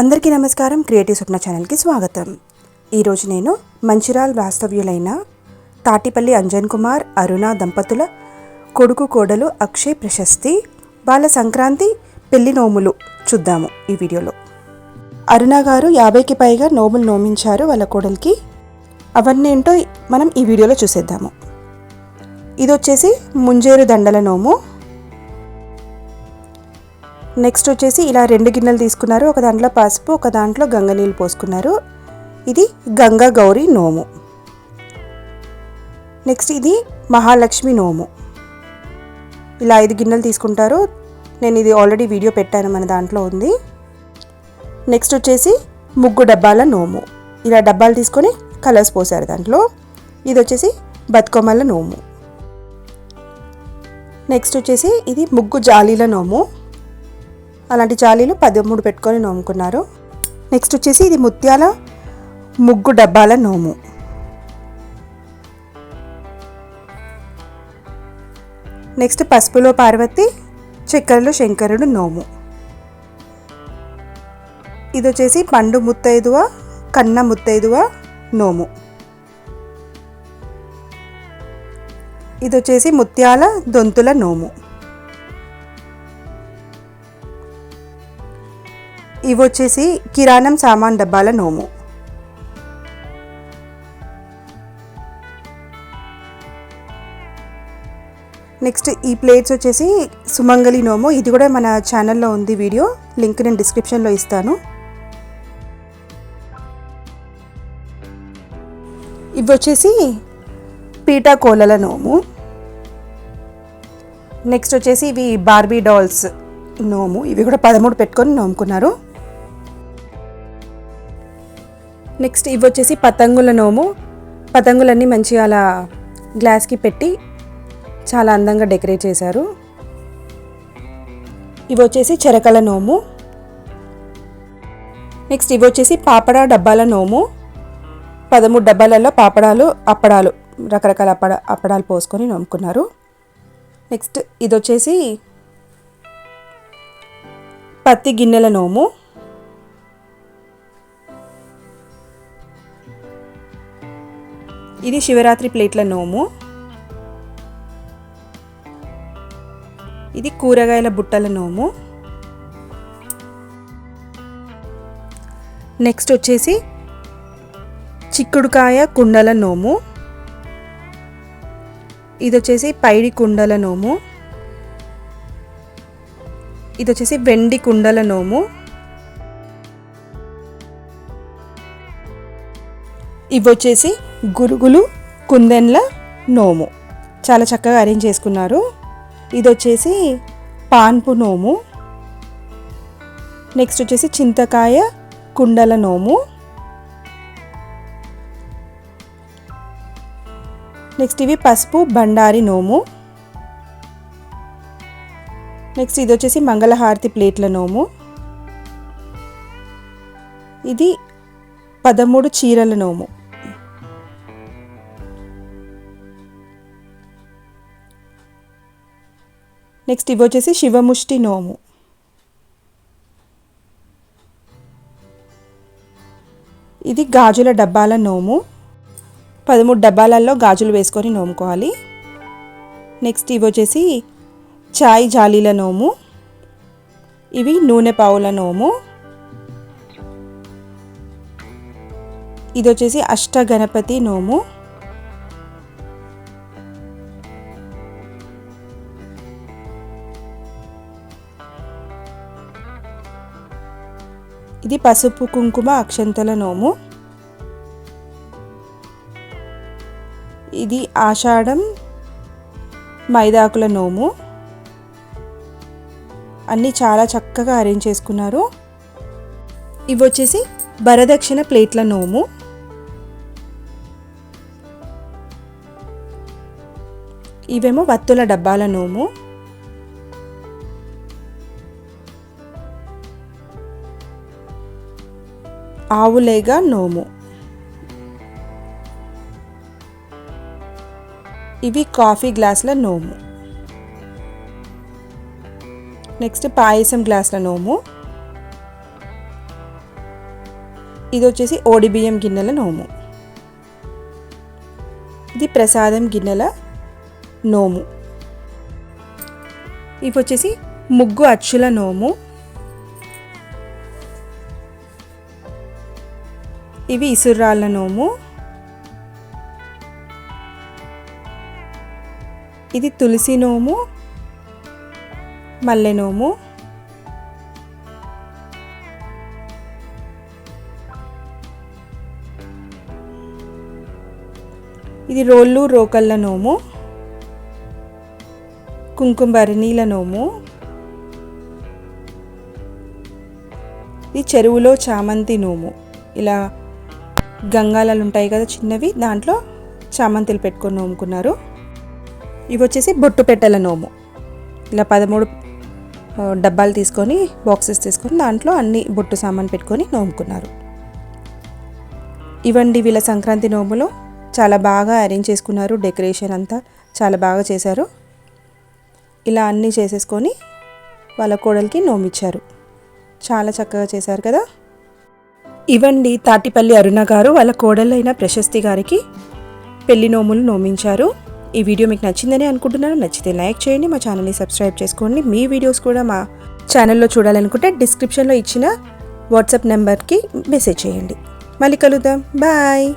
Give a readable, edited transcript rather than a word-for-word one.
అందరికీ నమస్కారం. క్రియేటివ్ స్వప్న ఛానల్కి స్వాగతం. ఈరోజు నేను మంచిర్యాల వాస్తవ్యులైన తాటిపల్లి అంజన్ కుమార్ అరుణ దంపతుల కొడుకు కోడలు అక్షయ్ ప్రశస్తి వాళ్ళ సంక్రాంతి పెళ్లి నోములు చూద్దాము ఈ వీడియోలో. అరుణ గారు 50కి పైగా నోములు నోమించారు వాళ్ళ కోడలికి. అవన్నీ ఏంటో మనం ఈ వీడియోలో చూసేద్దాము. ఇది వచ్చేసి ముంజేరు దండల నోము. నెక్స్ట్ వచ్చేసి ఇలా 2 గిన్నెలు తీసుకున్నారు. ఒక దాంట్లో పసుపు, ఒక దాంట్లో గంగ నీళ్ళు పోసుకున్నారు. ఇది గంగా గౌరీ నోము. నెక్స్ట్ ఇది మహాలక్ష్మి నోము. ఇలా 5 గిన్నెలు తీసుకుంటారు. నేను ఇది ఆల్రెడీ వీడియో పెట్టాను, మన దాంట్లో ఉంది. నెక్స్ట్ వచ్చేసి ముగ్గు డబ్బాల నోము. ఇలా డబ్బాలు తీసుకొని కలర్స్ పోసారు దాంట్లో. ఇది వచ్చేసి బతుకమ్మల నోము. నెక్స్ట్ వచ్చేసి ఇది ముగ్గు జాలీల నోము. అలాంటి జాలీలు 13 పెట్టుకొని నోముకున్నారు. నెక్స్ట్ వచ్చేసి ఇది ముత్యాల ముగ్గు డబ్బాల నోము. నెక్స్ట్ పసుపులో పార్వతి, చక్కెరలో శంకరుడు నోము. ఇది వచ్చేసి పండు ముత్తైదువ, కన్న ముత్తైదువ నోము. ఇది వచ్చేసి ముత్యాల దొంతుల నోము. ఇవి వచ్చేసి కిరాణం సామాన్ డబ్బాల నోము. నెక్స్ట్ ఈ ప్లేట్స్ వచ్చేసి సుమంగళి నోము. ఇది కూడా మన ఛానల్లో ఉంది వీడియో, లింక్ నేను డిస్క్రిప్షన్లో ఇస్తాను. ఇవి వచ్చేసి పీటా కోలల నోము. నెక్స్ట్ వచ్చేసి ఇవి బార్బీ డాల్స్ నోము. ఇవి కూడా 13 పెట్టుకొని నోముకున్నారు. నెక్స్ట్ ఇవి వచ్చేసి పతంగుల నోము. పతంగులన్నీ మంచిగా అలా గ్లాస్కి పెట్టి చాలా అందంగా డెకరేట్ చేశారు. ఇవి వచ్చేసి చెరకల నోము. నెక్స్ట్ ఇవి వచ్చేసి పాపడ డబ్బాల నోము. 13 డబ్బాలలో పాపడాలు, అప్పడాలు, రకరకాల అప్పడాలు పోసుకొని నోముకున్నారు. నెక్స్ట్ ఇది వచ్చేసి పత్తి గిన్నెల నోము. ఇది శివరాత్రి ప్లేట్ల నోము. ఇది కూరగాయల బుట్టల నోము. నెక్స్ట్ వచ్చేసి చిక్కుడుకాయ కుండల నోము. ఇది వచ్చేసి పైడి కుండల నోము. ఇది వచ్చేసి వెండి కుండల నోము. ఇవి వచ్చేసి గురుగులు కుందెన్ల నోము. చాలా చక్కగా అరేంజ్ చేసుకున్నారు. ఇది వచ్చేసి పాన్పు నోము. నెక్స్ట్ వచ్చేసి చింతకాయ కుండల నోము. నెక్స్ట్ ఇవి పసుపు బండారి నోము. నెక్స్ట్ ఇది వచ్చేసి మంగళహారతి ప్లేట్ల నోము. ఇది 13 చీరల నోము. నెక్స్ట్ ఇవి వచ్చేసి శివముష్టి నోము. ఇది గాజుల డబ్బాల నోము. 13 డబ్బాలలో గాజులు వేసుకొని నోముకోవాలి. నెక్స్ట్ ఇవి వచ్చేసి చాయ్ జాలీల నోము. ఇవి నూనె పావుల నోము. ఇది వచ్చేసి అష్టగణపతి నోము. ఇది పసుపు కుంకుమ అక్షంతల నోము. ఇది ఆషాఢం మైదాకుల నోము. అన్నీ చాలా చక్కగా అరేంజ్ చేసుకున్నారు. ఇవి వచ్చేసి వరదక్షిణ ప్లేట్ల నోము. ఇవేమో వత్తుల డబ్బాల నోము. ఆవులేగ నోము. ఇవి కాఫీ గ్లాసుల నోము. నెక్స్ట్ పాయసం గ్లాసుల నోము. ఇది వచ్చేసి ఓడిబియ్యం గిన్నెల నోము. ఇది ప్రసాదం గిన్నెల నోము. ఇవి వచ్చేసి ముగ్గు అచ్చుల నోము. ఇవి ఇసురాళ్ళ నోము. ఇది తులసి నోము, మల్లె నోము. ఇది రోళ్ళు రోకళ్ళ నోము, కుంకుమభరణీల నోము. ఇది చెరువులో చామంతి నోము. ఇలా గంగాలాలు ఉంటాయి కదా చిన్నవి, దాంట్లో చామంతులు పెట్టుకొని నోముకున్నారు. ఇవి వచ్చేసి బొట్టు పెట్టెల నోము. ఇలా 13 డబ్బాలు తీసుకొని, బాక్సెస్ తీసుకొని దాంట్లో అన్ని బొట్టు సామాన్ పెట్టుకొని నోముకున్నారు. ఇవండి వీళ్ళ సంక్రాంతి నోములు. చాలా బాగా అరేంజ్ చేసుకున్నారు. డెకరేషన్ అంతా చాలా బాగా చేశారు. ఇలా అన్నీ చేసేసుకొని వాళ్ళ కోడలికి నోమిచ్చారు. చాలా చక్కగా చేశారు కదా. ఇవండి తాటిపల్లి అరుణ గారు వాళ్ళ కోడలైన ప్రశస్తి గారికి పెళ్లి నోములు నోమించారు. ఈ వీడియో మీకు నచ్చిందని అనుకుంటున్నాను. నచ్చితే లైక్ చేయండి, మా ఛానల్ని సబ్స్క్రైబ్ చేసుకోండి. మీ వీడియోస్ కూడా మా ఛానల్లో చూడాలనుకుంటే డిస్క్రిప్షన్లో ఇచ్చిన వాట్సాప్ నెంబర్కి మెసేజ్ చేయండి. మళ్ళీ కలుద్దాం. బాయ్.